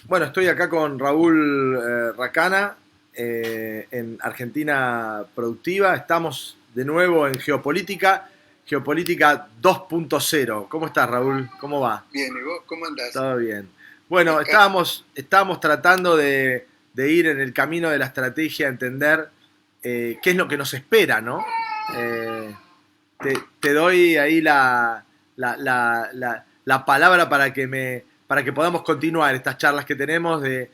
Bueno, estoy acá con Raúl Racana en Argentina Productiva. Estamos de nuevo en Geopolítica, Geopolítica 2.0. ¿Cómo estás, Raúl? ¿Cómo va? Bien, ¿y vos cómo andás? Todo bien. Bueno, Acá. estábamos tratando de ir en el camino de la estrategia, entender qué es lo que nos espera, ¿no? Eh, te doy ahí la palabra para que podamos continuar estas charlas que tenemos de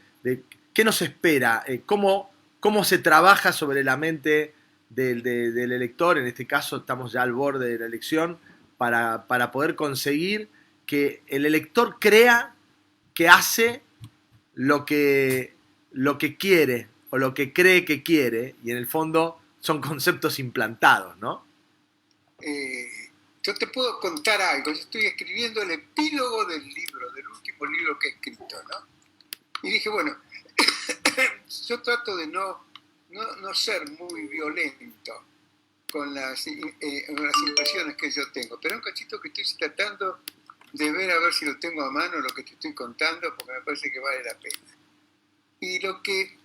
qué nos espera, cómo se trabaja sobre la mente del elector. En este caso estamos ya al borde de la elección para poder conseguir que el elector crea que hace lo que, lo que quiere o lo que cree que quiere, y en el fondo son conceptos implantados, ¿no? Eh, yo te puedo contar algo. Yo estoy escribiendo el epílogo del libro, del último libro que he escrito, ¿no? Y dije, bueno, yo trato de no ser muy violento con las impresiones que yo tengo, pero un cachito que estoy tratando de ver a ver si lo tengo a mano lo que te estoy contando, porque me parece que vale la pena. Y lo que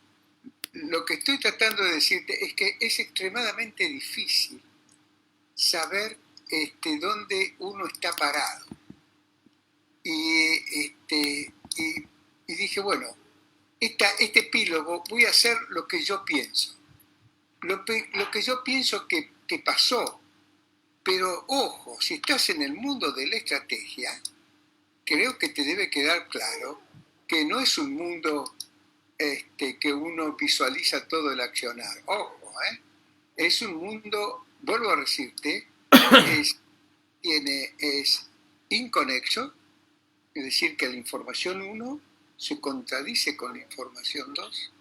estoy tratando de decirte es que es extremadamente difícil saber dónde uno está parado. Y dije, bueno, este epílogo voy a hacer lo que yo pienso. Lo que yo pienso que pasó. Pero ojo, si estás en el mundo de la estrategia, creo que te debe quedar claro que no es un mundo que uno visualiza todo el accionar. Ojo, es un mundo, vuelvo a decirte, es, es inconexo, es decir, que la información uno se contradice con la información 2.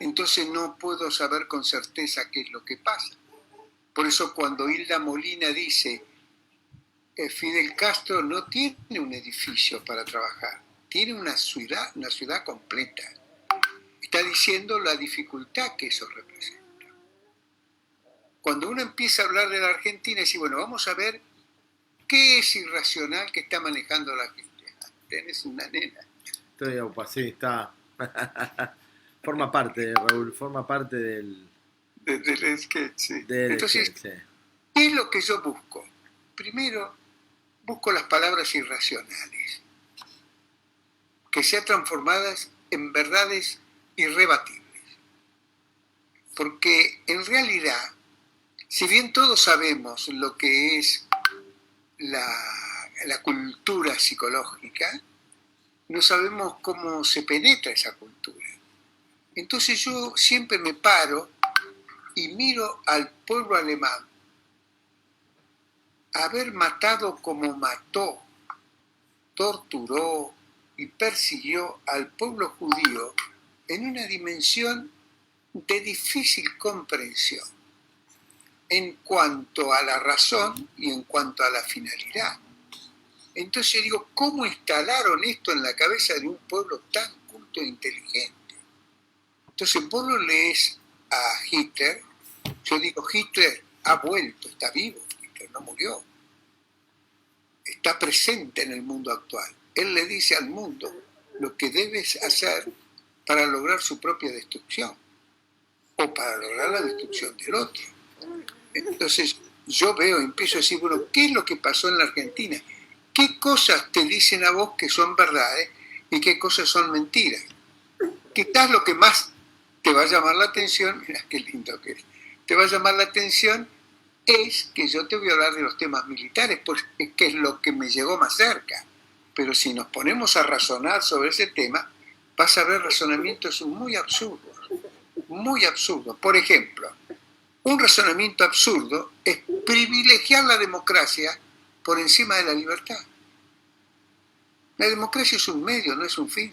Entonces no puedo saber con certeza qué es lo que pasa. Por eso cuando Hilda Molina dice Fidel Castro no tiene un edificio para trabajar, tiene una ciudad completa. Está diciendo la dificultad que eso representa. Cuando uno empieza a hablar de la Argentina, dice, bueno, vamos a ver qué es irracional que está manejando la gente. Tenés una nena. Sí, está. Forma parte, Raúl, forma parte Del sketch, sí. del Entonces, sketch. Sí. ¿qué es lo que yo busco? Primero, busco las palabras irracionales, que sean transformadas en verdades irrebatibles. Porque en realidad, si bien todos sabemos lo que es la cultura psicológica, no sabemos cómo se penetra esa cultura. Entonces yo siempre me paro y miro al pueblo alemán haber matado como mató, torturó y persiguió al pueblo judío en una dimensión de difícil comprensión en cuanto a la razón y en cuanto a la finalidad. Entonces digo, ¿cómo instalaron esto en la cabeza de un pueblo tan culto e inteligente? Entonces vos lo lees a Hitler, yo digo, Hitler ha vuelto, está vivo, Hitler no murió, está presente en el mundo actual. Él le dice al mundo lo que debes hacer para lograr su propia destrucción o para lograr la destrucción del otro. Entonces yo veo, empiezo a decir, bueno, ¿qué es lo que pasó en la Argentina? ¿Qué cosas te dicen a vos que son verdades y qué cosas son mentiras? Quizás lo que más te va a llamar la atención, mira qué lindo que es, te va a llamar la atención es que yo te voy a hablar de los temas militares, porque es lo que me llegó más cerca. Pero si nos ponemos a razonar sobre ese tema, vas a ver razonamientos muy absurdos, muy absurdos. Por ejemplo, un razonamiento absurdo es privilegiar la democracia por encima de la libertad. La democracia es un medio, no es un fin.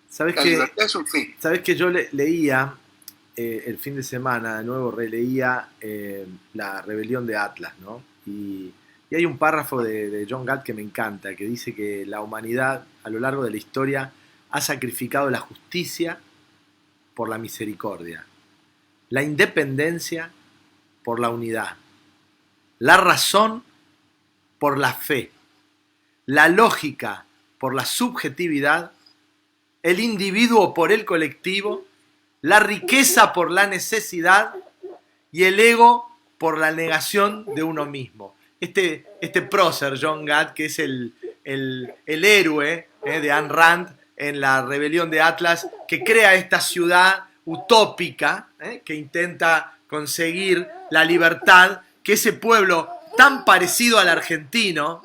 ¿Sabes La que, libertad es un fin. sabes que yo leía el fin de semana, de nuevo releía La rebelión de Atlas, ¿no? Y hay un párrafo de John Galt que me encanta, que dice que la humanidad a lo largo de la historia ha sacrificado la justicia por la misericordia, la independencia por la unidad, la razón por la fe, la lógica por la subjetividad, el individuo por el colectivo, la riqueza por la necesidad y el ego por la negación de uno mismo. Este prócer, John Gad, que es el héroe de Ayn Rand en La Rebelión de Atlas, que crea esta ciudad utópica que intenta conseguir la libertad, que ese pueblo tan parecido al argentino,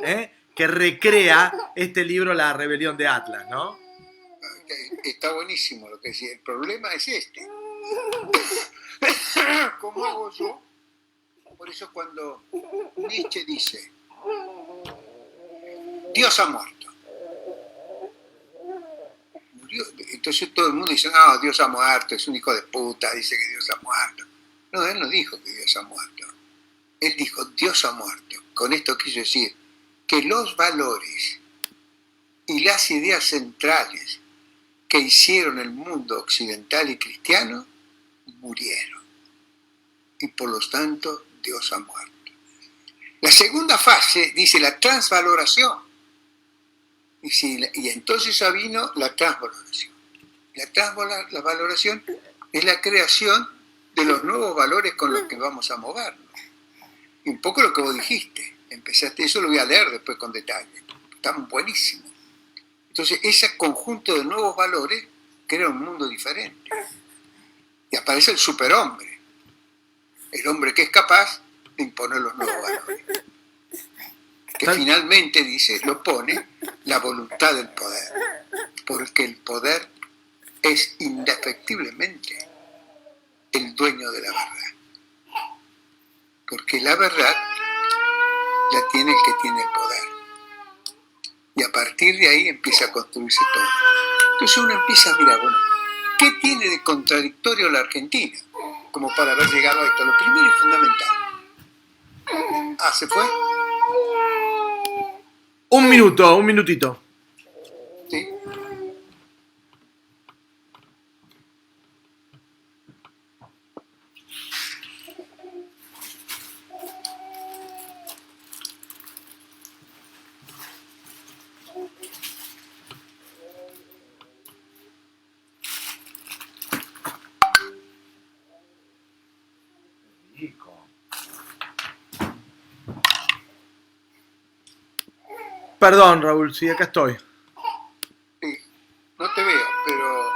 que recrea este libro La Rebelión de Atlas, ¿no? Está buenísimo lo que decía. El problema es este. ¿Cómo hago yo? Por eso cuando Nietzsche dice, Dios ha muerto. Murió. Entonces todo el mundo dice, no, Dios ha muerto, es un hijo de puta, dice que Dios ha muerto. No, él no dijo que Dios ha muerto. Él dijo, Dios ha muerto. Con esto quiso decir que los valores y las ideas centrales que hicieron el mundo occidental y cristiano murieron. Y por lo tanto, Dios ha muerto. La segunda fase dice la transvaloración. Y entonces vino la transvaloración. La valoración es la creación de los nuevos valores con los que vamos a movernos. Y un poco lo que vos dijiste. Empezaste, eso lo voy a leer después con detalle. Están buenísimos. Entonces, ese conjunto de nuevos valores crea un mundo diferente. Y aparece el superhombre. El hombre que es capaz de imponer los nuevos valores. Que finalmente, dice, lo pone la voluntad del poder. Porque el poder es indefectiblemente el dueño de la verdad. Porque la verdad la tiene el que tiene el poder. Y a partir de ahí empieza a construirse todo. Entonces uno empieza a mirar, bueno, ¿qué tiene de contradictorio la Argentina? Como para haber llegado a esto. Lo primero y fundamental. ¿Se fue? Un minutito. ¿Sí? Perdón, Raúl, sí, acá estoy. Sí, no te veo, pero...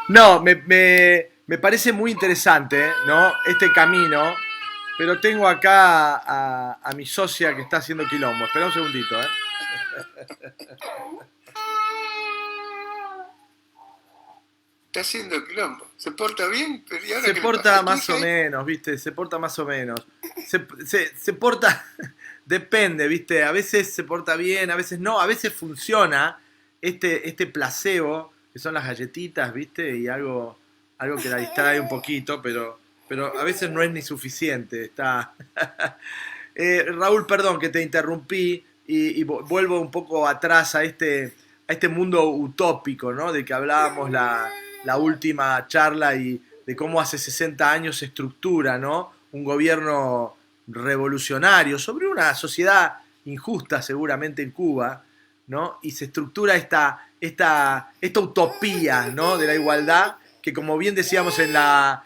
No, me parece muy interesante, ¿no? Este camino, pero tengo acá a mi socia que está haciendo quilombo. Espera un segundito, ¿eh? Está haciendo quilombo. ¿Se porta bien? Pero ¿y ahora Se qué le porta pasa? más o menos, ¿viste? Se porta más o menos. Se porta... Depende, ¿viste? A veces se porta bien, a veces no, a veces funciona este placebo, que son las galletitas, ¿viste? Y algo que la distrae un poquito, pero a veces no es ni suficiente. Está... Raúl, perdón que te interrumpí y vuelvo un poco atrás a este mundo utópico, ¿no? De que hablábamos la última charla y de cómo hace 60 años se estructura, ¿no? Un gobierno revolucionario sobre una sociedad injusta seguramente en Cuba, ¿no? Y se estructura esta utopía, ¿no? De la igualdad que, como bien decíamos en la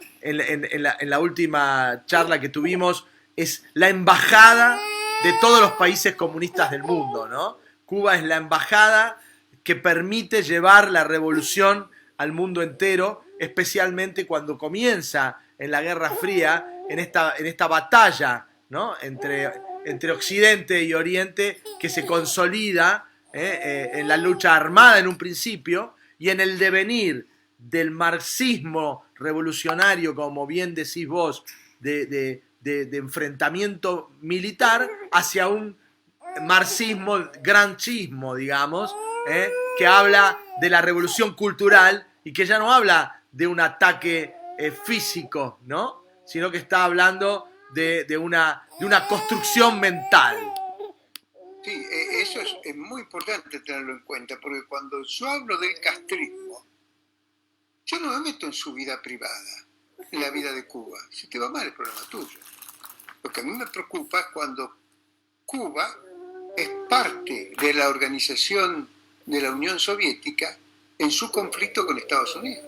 última charla que tuvimos, es la embajada de todos los países comunistas del mundo, ¿no? Cuba es la embajada que permite llevar la revolución al mundo entero, especialmente cuando comienza en la Guerra Fría, en esta batalla, ¿no? entre Occidente y Oriente, que se consolida en la lucha armada en un principio y en el devenir del marxismo revolucionario, como bien decís vos, de enfrentamiento militar hacia un marxismo granchismo, digamos, que habla de la revolución cultural y que ya no habla de un ataque físico, ¿no? Sino que está hablando de una construcción mental. Sí, eso es muy importante tenerlo en cuenta, porque cuando yo hablo del castrismo, yo no me meto en su vida privada, en la vida de Cuba. Si te va mal, el problema es tuyo. Lo que a mí me preocupa es cuando Cuba es parte de la organización de la Unión Soviética en su conflicto con Estados Unidos.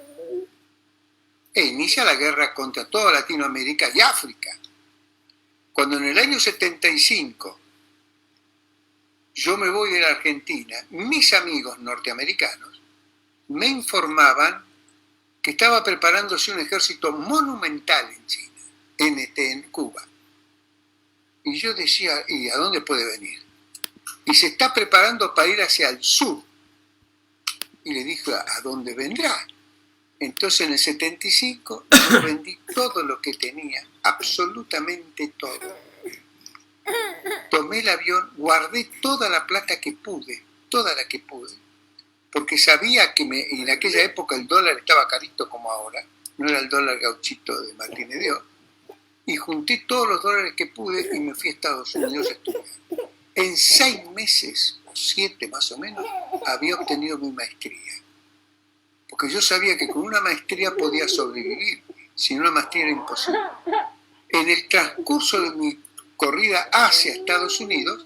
E inicia la guerra contra toda Latinoamérica y África. Cuando en el año 75 yo me voy de la Argentina, mis amigos norteamericanos me informaban que estaba preparándose un ejército monumental en China, en Cuba. Y yo decía, ¿y a dónde puede venir? Y se está preparando para ir hacia el sur. Y le dije, ¿a dónde vendrá? Entonces en el 75 yo vendí todo lo que tenía, absolutamente todo. Tomé el avión, guardé toda la plata que pude, toda la que pude, porque sabía que en aquella época el dólar estaba carito como ahora, no era el dólar gauchito de Martínez de O, y junté todos los dólares que pude y me fui a Estados Unidos a estudiar. En 6 meses, o 7 más o menos, había obtenido mi maestría. Porque yo sabía que con una maestría podía sobrevivir, sin una maestría era imposible. En el transcurso de mi corrida hacia Estados Unidos,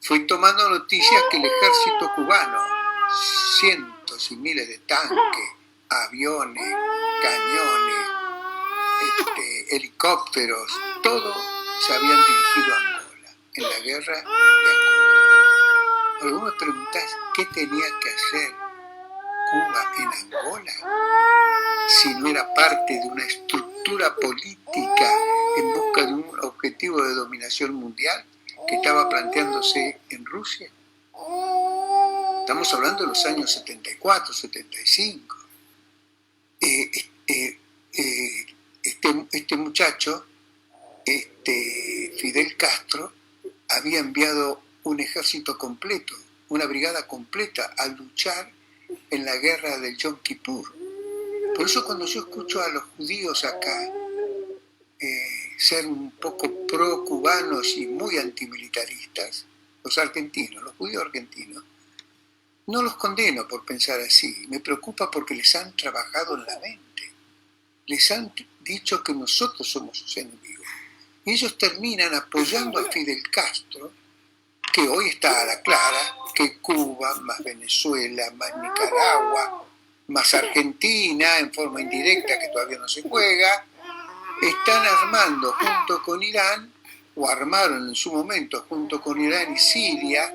fui tomando noticias que el ejército cubano, cientos y miles de tanques, aviones, cañones, helicópteros, todo se habían dirigido a Angola, en la guerra de Angola. Pero vos me preguntás, ¿qué tenía que hacer Cuba en Angola si no era parte de una estructura política en busca de un objetivo de dominación mundial que estaba planteándose en Rusia? Estamos hablando de los años 74, 75. Este muchacho, Fidel Castro, había enviado un ejército completo, una brigada completa a luchar en la guerra del Yom Kippur. Por eso cuando yo escucho a los judíos acá ser un poco pro-cubanos y muy antimilitaristas, los argentinos, los judíos argentinos, no los condeno por pensar así, me preocupa porque les han trabajado en la mente, les han dicho que nosotros somos sus enemigos. Y ellos terminan apoyando a Fidel Castro, que hoy está a la clara que Cuba, más Venezuela, más Nicaragua, más Argentina, en forma indirecta que todavía no se juega, están armando junto con Irán, o armaron en su momento junto con Irán y Siria,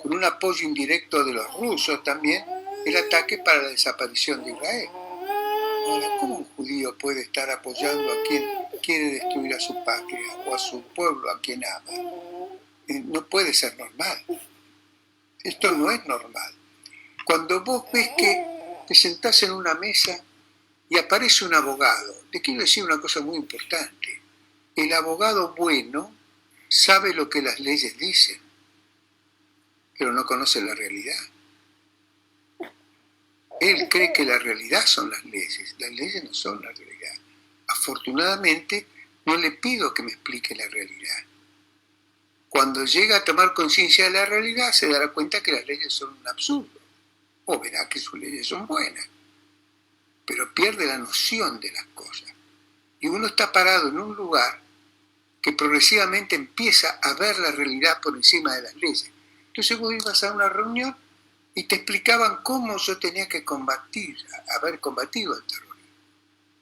con un apoyo indirecto de los rusos también, el ataque para la desaparición de Israel. Ahora, ¿cómo un judío puede estar apoyando a quien quiere destruir a su patria o a su pueblo, a quien ama? No puede ser normal. Esto no es normal. Cuando vos ves que te sentás en una mesa y aparece un abogado, te quiero decir una cosa muy importante. El abogado bueno sabe lo que las leyes dicen, pero no conoce la realidad. Él cree que la realidad son las leyes no son la realidad. Afortunadamente, no le pido que me explique la realidad. Cuando llega a tomar conciencia de la realidad, se dará cuenta que las leyes son un absurdo, o verá que sus leyes son buenas, pero pierde la noción de las cosas. Y uno está parado en un lugar que progresivamente empieza a ver la realidad por encima de las leyes. Entonces vos ibas a una reunión y te explicaban cómo yo tenía que haber combatido al terrorismo.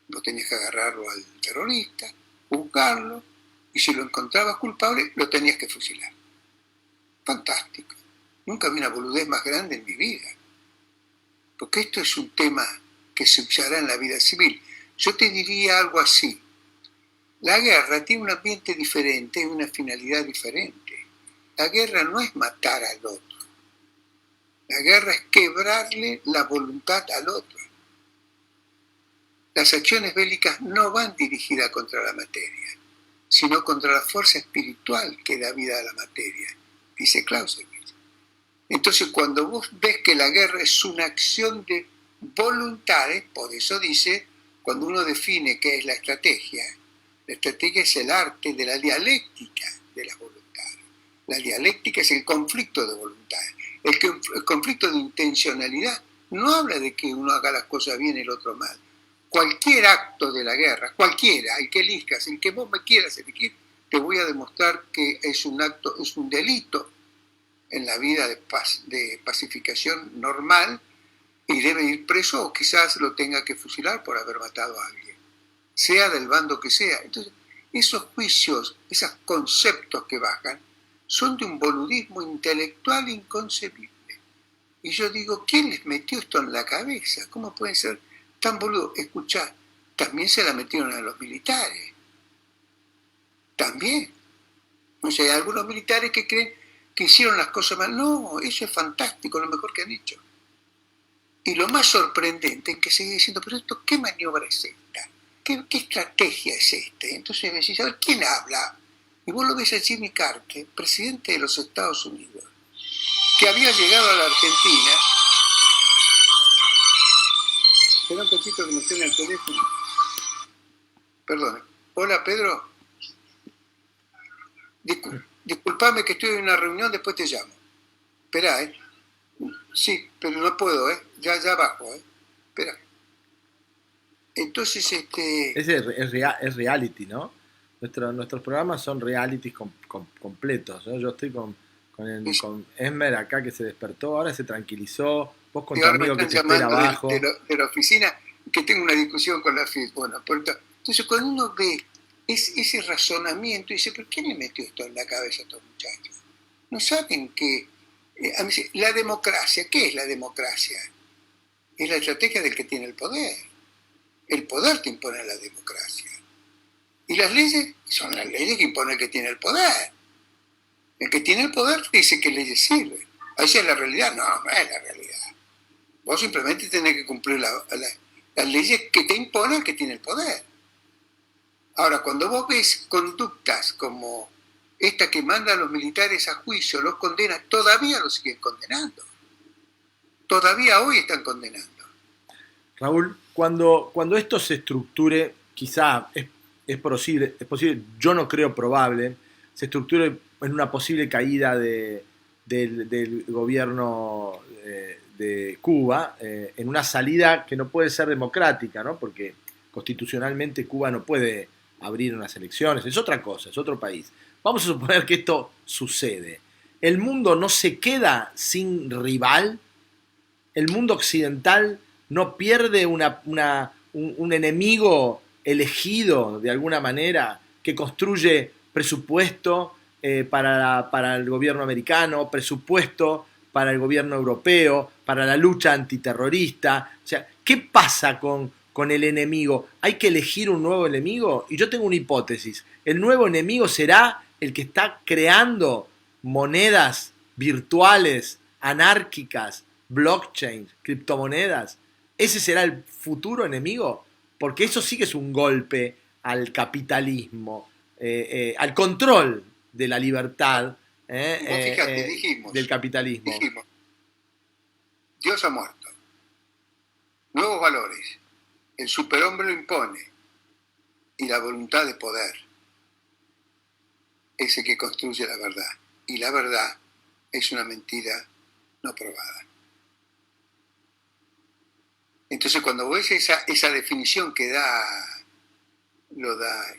Vos tenías que agarrarlo al terrorista, juzgarlo, y si lo encontrabas culpable, lo tenías que fusilar. Fantástico. Nunca vi una boludez más grande en mi vida. Porque esto es un tema que se usará en la vida civil. Yo te diría algo así. La guerra tiene un ambiente diferente y una finalidad diferente. La guerra no es matar al otro. La guerra es quebrarle la voluntad al otro. Las acciones bélicas no van dirigidas contra la materia, sino contra la fuerza espiritual que da vida a la materia, dice Clausewitz. Entonces, cuando vos ves que la guerra es una acción de voluntades, por eso dice, cuando uno define qué es la estrategia es el arte de la dialéctica de las voluntades. La dialéctica es el conflicto de voluntades. El conflicto de intencionalidad no habla de que uno haga las cosas bien y el otro mal. Cualquier acto de la guerra, cualquiera, el que elijas, el que vos me quieras elegir, te voy a demostrar que es un acto, es un delito en la vida de pacificación normal y debe ir preso o quizás lo tenga que fusilar por haber matado a alguien, sea del bando que sea. Entonces, esos juicios, esos conceptos que bajan, son de un boludismo intelectual inconcebible. Y yo digo, ¿quién les metió esto en la cabeza? ¿Cómo pueden ser tan boludos? Escuchá, también se la metieron a los militares. También. O sea, hay algunos militares que creen que hicieron las cosas mal. No, eso es fantástico, lo mejor que han hecho. Y lo más sorprendente es que sigue diciendo, pero esto, ¿qué maniobra es esta? ¿Qué estrategia es esta? Entonces decís, a ver, ¿quién habla? Y vos lo ves a Jimmy Carter, presidente de los Estados Unidos, que había llegado a la Argentina. Espera un poquito que me suena el teléfono. Perdón. Hola, Pedro. Disculpame que estoy en una reunión, después te llamo. Esperá, ¿eh? Sí, pero no puedo, ¿eh? Ya bajo, ¿eh? Espera. Entonces, Es reality, ¿no? Nuestros programas son realities completos, ¿no? Yo estoy con Esmer acá que se despertó, ahora se tranquilizó, vos con tu amigo que te espera abajo. De la oficina, que tengo una discusión con la FIT. Bueno, entonces cuando uno ve ese razonamiento, dice, ¿pero quién le metió esto en la cabeza a estos muchachos? No saben que la democracia, ¿qué es la democracia? Es la estrategia del que tiene el poder. El poder te impone la democracia. Y las leyes son las leyes que impone el que tiene el poder. El que tiene el poder dice que leyes sirven. Esa es la realidad. No es la realidad. Vos simplemente tenés que cumplir las leyes que te impone el que tiene el poder. Ahora, cuando vos ves conductas como esta que manda a los militares a juicio, los condena, todavía los siguen condenando. Todavía hoy están condenando. Raúl, cuando esto se estructure, quizá es posible, yo no creo probable, se estructure en una posible caída del gobierno de Cuba, en una salida que no puede ser democrática, ¿no? Porque constitucionalmente Cuba no puede abrir unas elecciones, es otra cosa, es otro país. Vamos a suponer que esto sucede. ¿El mundo no se queda sin rival? ¿El mundo occidental no pierde un enemigo elegido de alguna manera que construye presupuesto para el gobierno americano, presupuesto para el gobierno europeo, para la lucha antiterrorista? O sea, ¿qué pasa con el enemigo? ¿Hay que elegir un nuevo enemigo? Y yo tengo una hipótesis. ¿El nuevo enemigo será el que está creando monedas virtuales, anárquicas, blockchain, criptomonedas? ¿Ese será el futuro enemigo? Porque eso sí que es un golpe al capitalismo, al control de la libertad del capitalismo. Dijimos, Dios ha muerto. Nuevos valores. El superhombre lo impone. Y la voluntad de poder es el que construye la verdad. Y la verdad es una mentira no probada. Entonces, cuando ves esa definición que lo da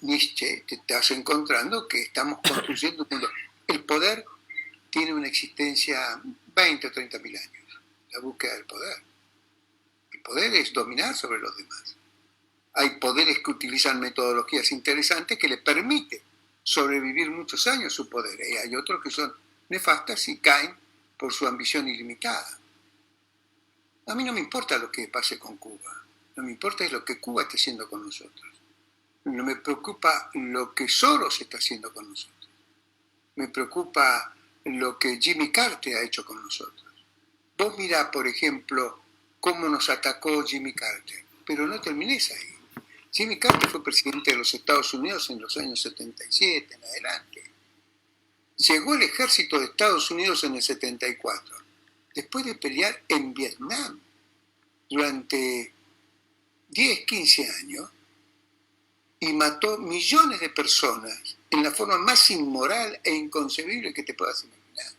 Nietzsche, te estás encontrando que estamos construyendo un mundo. El poder tiene una existencia 20 o 30 mil años, la búsqueda del poder. El poder es dominar sobre los demás. Hay poderes que utilizan metodologías interesantes que le permiten sobrevivir muchos años su poder. Y hay otros que son nefastas y caen por su ambición ilimitada. A mí no me importa lo que pase con Cuba. No me importa es lo que Cuba está haciendo con nosotros. No me preocupa lo que Soros está haciendo con nosotros. Me preocupa lo que Jimmy Carter ha hecho con nosotros. Vos mirá, por ejemplo, cómo nos atacó Jimmy Carter. Pero no termines ahí. Jimmy Carter fue presidente de los Estados Unidos en los años 77 en adelante. Llegó el ejército de Estados Unidos en el 74, después de pelear en Vietnam durante 10, 15 años, y mató millones de personas en la forma más inmoral e inconcebible que te puedas imaginar.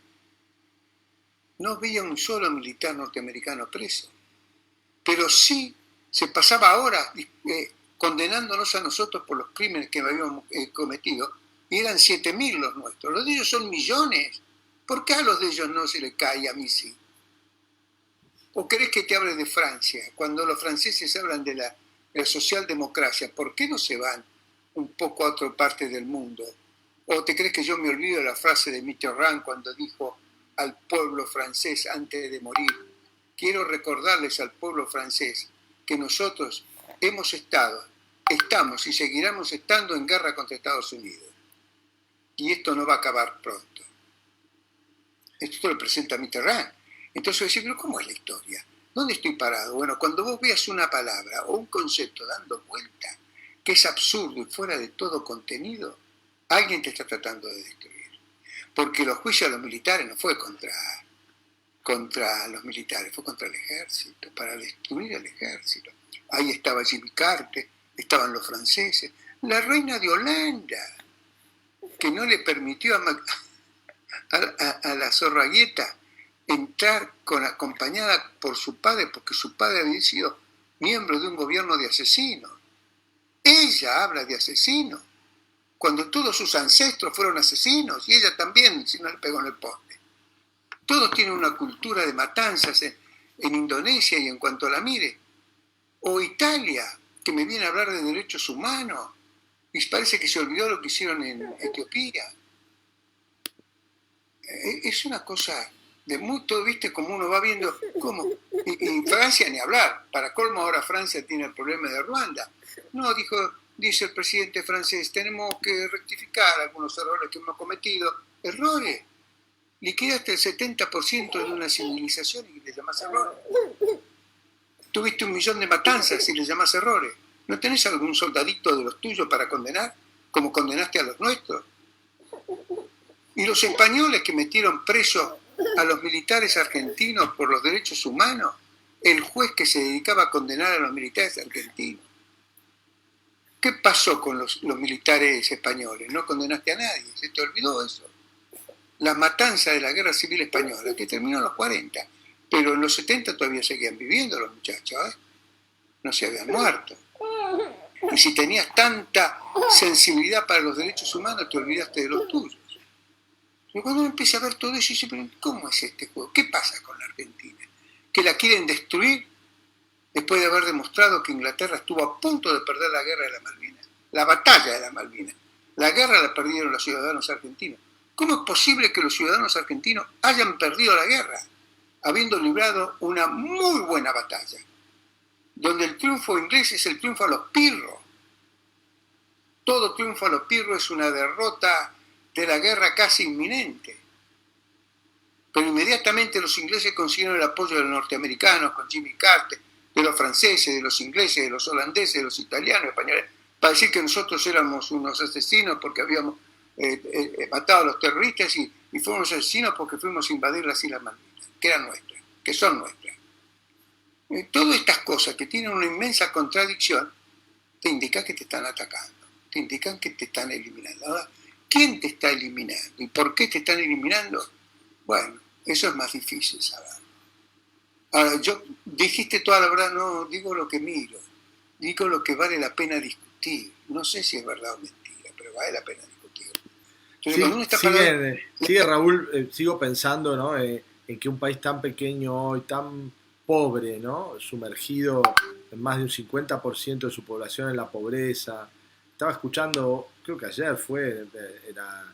No había un solo militar norteamericano preso, pero sí se pasaba horas condenándonos a nosotros por los crímenes que habíamos cometido, y eran 7.000 los nuestros. Los de ellos son millones. ¿Por qué a los de ellos no se les cae y a mí sí? ¿O querés que te hable de Francia? Cuando los franceses hablan de la socialdemocracia, ¿por qué no se van un poco a otra parte del mundo? ¿O te crees que yo me olvido de la frase de Mitterrand cuando dijo al pueblo francés antes de morir: quiero recordarles al pueblo francés que nosotros estamos y seguiremos estando en guerra contra Estados Unidos? Y esto no va a acabar pronto. Esto lo presenta Mitterrand. Entonces decir, pero ¿cómo es la historia? ¿Dónde estoy parado? Bueno, cuando vos veas una palabra o un concepto dando vuelta que es absurdo y fuera de todo contenido, alguien te está tratando de destruir. Porque los juicios a los militares no fue contra los militares, fue contra el ejército, para destruir el ejército. Ahí estaba Jimmy Carter, estaban los franceses, la reina de Holanda, que no le permitió a la Zorraguieta entrar acompañada por su padre, porque su padre había sido miembro de un gobierno de asesinos. Ella habla de asesinos, cuando todos sus ancestros fueron asesinos, y ella también, si no le pegó en el poste. Todos tienen una cultura de matanzas en Indonesia y en cuanto la mire. O Italia, que me viene a hablar de derechos humanos, y parece que se olvidó lo que hicieron en Etiopía. Es una cosa de mucho, ¿viste? Como uno va viendo cómo. Y Francia ni hablar. Para colmo ahora Francia tiene el problema de Ruanda. No, dice el presidente francés, tenemos que rectificar algunos errores que hemos cometido. ¿Errores? Liquidaste el 70% de una civilización y le llamas errores. Tuviste 1 millón de matanzas y le llamas errores. ¿No tenés algún soldadito de los tuyos para condenar, como condenaste a los nuestros? Y los españoles que metieron presos a los militares argentinos por los derechos humanos, el juez que se dedicaba a condenar a los militares argentinos. ¿Qué pasó con los militares españoles? No condenaste a nadie, se te olvidó eso. La matanza de la Guerra Civil Española, que terminó en los 40, pero en los 70 todavía seguían viviendo los muchachos, ¿eh? No se habían muerto. Y si tenías tanta sensibilidad para los derechos humanos, te olvidaste de los tuyos. Pero cuando uno empieza a ver todo eso, dice, pero ¿cómo es este juego? ¿Qué pasa con la Argentina? ¿Que la quieren destruir después de haber demostrado que Inglaterra estuvo a punto de perder la guerra de la Malvinas? La batalla de la Malvinas. La guerra la perdieron los ciudadanos argentinos. ¿Cómo es posible que los ciudadanos argentinos hayan perdido la guerra, habiendo librado una muy buena batalla, donde el triunfo inglés es el triunfo a los pirros? Todo triunfo a los pirros es una derrota de la guerra casi inminente. Pero inmediatamente los ingleses consiguieron el apoyo de los norteamericanos con Jimmy Carter, de los franceses, de los ingleses, de los holandeses, de los italianos, españoles, para decir que nosotros éramos unos asesinos porque habíamos matado a los terroristas y fuimos asesinos porque fuimos a invadir las Islas Malvinas, que eran nuestras, que son nuestras. Todas estas cosas que tienen una inmensa contradicción te indican que te están atacando, te indican que te están eliminando. Ahora, ¿quién te está eliminando? ¿Y por qué te están eliminando? Bueno, eso es más difícil saber. Ahora, dijiste toda la verdad, no digo lo que miro, digo lo que vale la pena discutir. No sé si es verdad o mentira, pero vale la pena discutir. Entonces, sigue Raúl, sigo pensando, ¿no? En que un país tan pequeño y tan pobre, ¿no? Sumergido en más de un 50% de su población en la pobreza. Estaba escuchando, creo que ayer era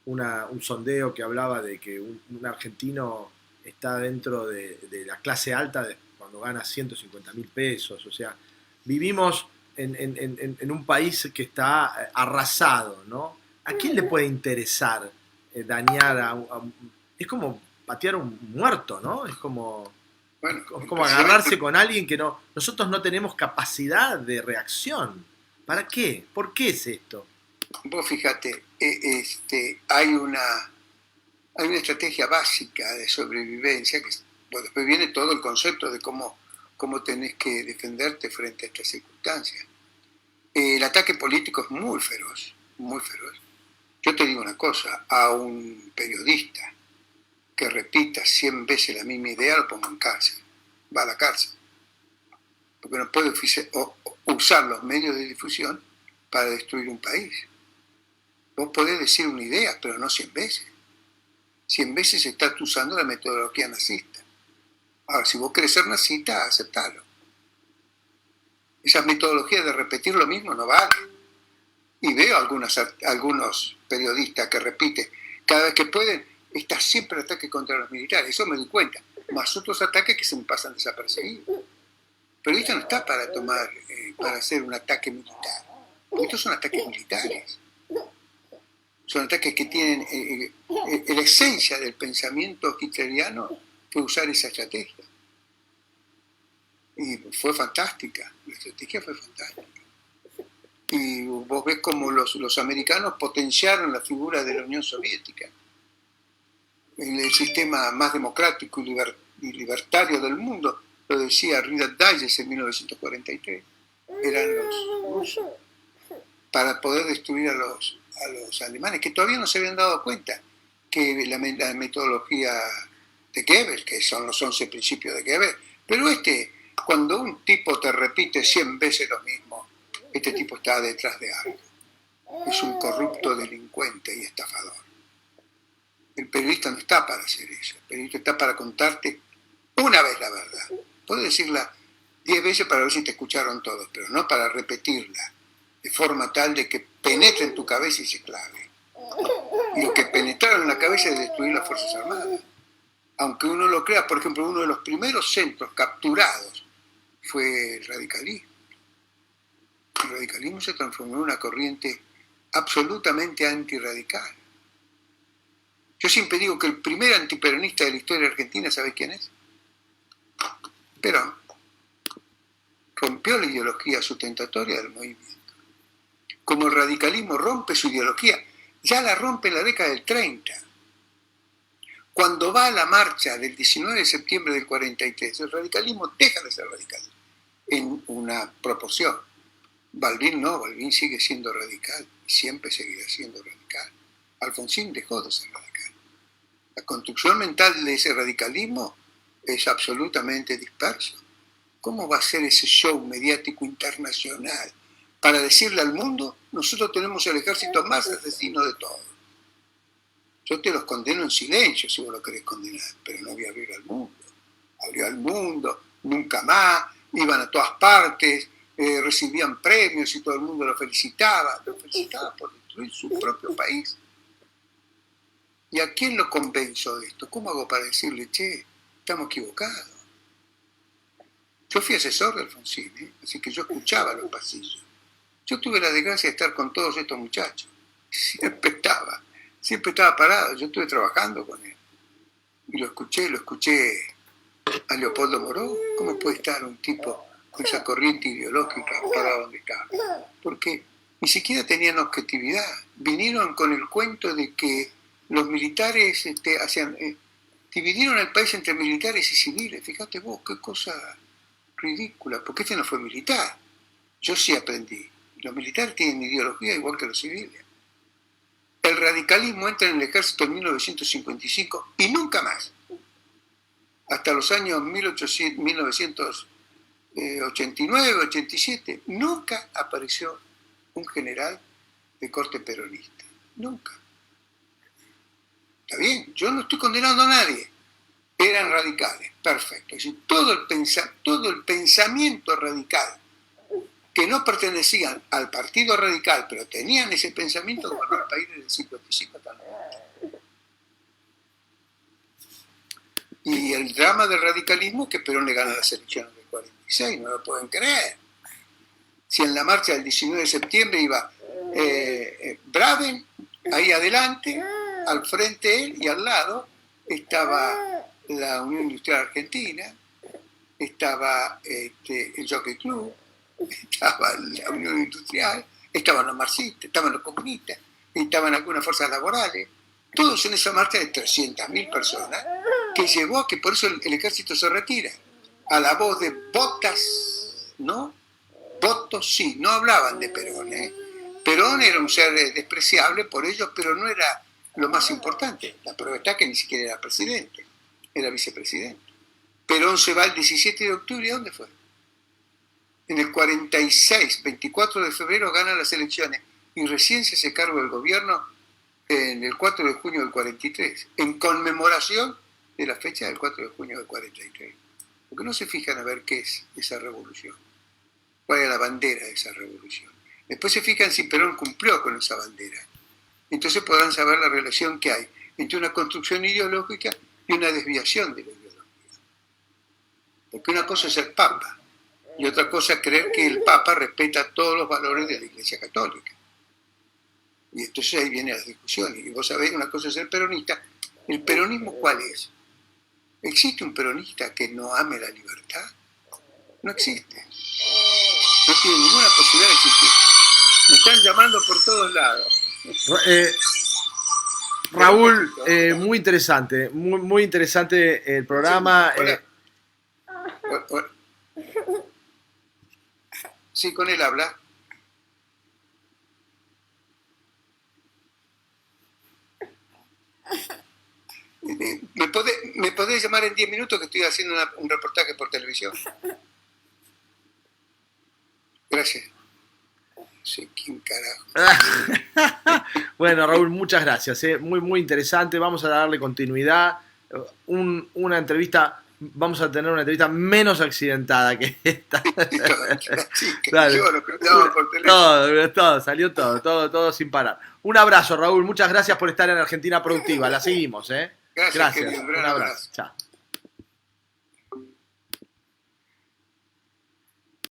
un sondeo que hablaba de que un argentino está dentro de la clase alta cuando gana 150.000 pesos. O sea, vivimos en un país que está arrasado, ¿no? ¿A quién le puede interesar dañar es como patear a un muerto, ¿no? Es como agarrarse con alguien que nosotros no tenemos capacidad de reacción. ¿Para qué? ¿Por qué es esto? Vos fíjate, hay una estrategia básica de sobrevivencia, que después viene todo el concepto de cómo tenés que defenderte frente a estas circunstancias. El ataque político es muy feroz, muy feroz. Yo te digo una cosa, a un periodista que repita 100 veces la misma idea lo pongo en cárcel, va a la cárcel. porque no puede usar los medios de difusión para destruir un país. Vos podés decir una idea, pero no 100 veces. 100 veces estás usando la metodología nazista. Ahora, si vos querés ser nazista, aceptalo. Esas metodologías de repetir lo mismo no valen. Y veo algunos periodistas que repiten, cada vez que pueden, está siempre el ataque contra los militares. Eso me doy cuenta. Más otros ataques que se me pasan desapercibidos. El periodista no está para hacer un ataque militar. Estos son ataques militares. Son ataques que tienen la esencia del pensamiento hitleriano fue usar esa estrategia. Y fue fantástica, la estrategia fue fantástica. Y vos ves cómo los americanos potenciaron la figura de la Unión Soviética. El sistema más democrático y libertario del mundo, lo decía Rida Dayes en 1943, eran los rusos, para poder destruir a los alemanes, que todavía no se habían dado cuenta que la metodología de Goebbels, que son los 11 principios de Goebbels, pero cuando un tipo te repite 100 veces lo mismo, este tipo está detrás de algo. Es un corrupto delincuente y estafador. El periodista no está para hacer eso. El periodista está para contarte una vez la verdad. Puedes decirla 10 veces para ver si te escucharon todos, pero no para repetirla de forma tal de que penetre en tu cabeza y se clave. Y lo que penetraron en la cabeza es destruir las Fuerzas Armadas. Aunque uno lo crea, por ejemplo, uno de los primeros centros capturados fue el radicalismo. El radicalismo se transformó en una corriente absolutamente antirradical. Yo siempre digo que el primer antiperonista de la historia argentina, ¿sabés quién es? Perón. Rompió la ideología sustentatoria del movimiento. Como el radicalismo rompe su ideología, ya la rompe en la década del 30. Cuando va a la marcha del 19 de septiembre del 43, el radicalismo deja de ser radical en una proporción. Balbín no, Balbín sigue siendo radical y siempre seguirá siendo radical. Alfonsín dejó de ser radical. La construcción mental de ese radicalismo es absolutamente disperso. ¿Cómo va a ser ese show mediático internacional para decirle al mundo, nosotros tenemos el ejército más asesino de todos? Yo te los condeno en silencio si vos lo querés condenar, pero no voy a abrir al mundo. Abrió al mundo, nunca más, iban a todas partes, recibían premios y todo el mundo lo felicitaba por destruir su propio país. ¿Y a quién lo convenzo de esto? ¿Cómo hago para decirle, che, estamos equivocados? Yo fui asesor de Alfonsín, así que yo escuchaba los pasillos. Yo tuve la desgracia de estar con todos estos muchachos. Siempre estaba parado, yo estuve trabajando con él. Y lo escuché a Leopoldo Moró. ¿Cómo puede estar un tipo con esa corriente ideológica para donde estaba? Porque ni siquiera tenían objetividad. Vinieron con el cuento de que los militares dividieron el país entre militares y civiles. Fíjate vos, qué cosa ridícula, porque no fue militar. Yo sí aprendí. Los militares tienen ideología igual que los civiles. El radicalismo entra en el ejército en 1955 y nunca más. Hasta los años 1989-87, nunca apareció un general de corte peronista. Nunca. Está bien, yo no estoy condenando a nadie. Eran radicales, perfecto. Es decir, todo el pensamiento radical que no pertenecían al partido radical, pero tenían ese pensamiento, gobernó el país desde el 55 hasta el 90. Y el drama del radicalismo es que Perón le gana las elecciones del 46, no lo pueden creer. Si en la marcha del 19 de septiembre iba Braven, ahí adelante, al frente él, y al lado estaba la Unión Industrial Argentina, estaba el Jockey Club, estaba la Unión Industrial, estaban los marxistas, estaban los comunistas, estaban algunas fuerzas laborales, todos en esa marcha de 300.000 personas, que llevó a que por eso el ejército se retira. A la voz de votas, ¿no? Votos sí, no hablaban de Perón, Perón era un ser despreciable por ellos, pero no era lo más importante. La prueba está que ni siquiera era presidente, era vicepresidente. Perón se va el 17 de octubre, ¿a dónde fue? En el 46, 24 de febrero, gana las elecciones y recién se hace cargo del gobierno en el 4 de junio del 43, en conmemoración de la fecha del 4 de junio del 43. Porque no se fijan a ver qué es esa revolución, cuál es la bandera de esa revolución. Después se fijan si Perón cumplió con esa bandera. Entonces podrán saber la relación que hay entre una construcción ideológica y una desviación de la ideología. Porque una cosa es el Papa y otra cosa es creer que el Papa respeta todos los valores de la Iglesia Católica. Y entonces ahí viene la discusión. Y vos sabés, una cosa es ser peronista. ¿El peronismo cuál es? ¿Existe un peronista que no ame la libertad? No existe. No tiene ninguna posibilidad de existir. Me están llamando por todos lados. Raúl, muy interesante, muy interesante el programa. Sí, sí, con él habla. ¿Me podés llamar en 10 minutos que estoy haciendo un reportaje por televisión? Gracias. Sí, ¿quién carajo? Bueno, Raúl, muchas gracias. Muy interesante. Vamos a darle continuidad. Una entrevista, vamos a tener una entrevista menos accidentada que esta. Dale. Salió todo sin parar. Un abrazo, Raúl. Muchas gracias por estar en Argentina Productiva. La seguimos, ¿eh? Gracias. Un abrazo. Chao.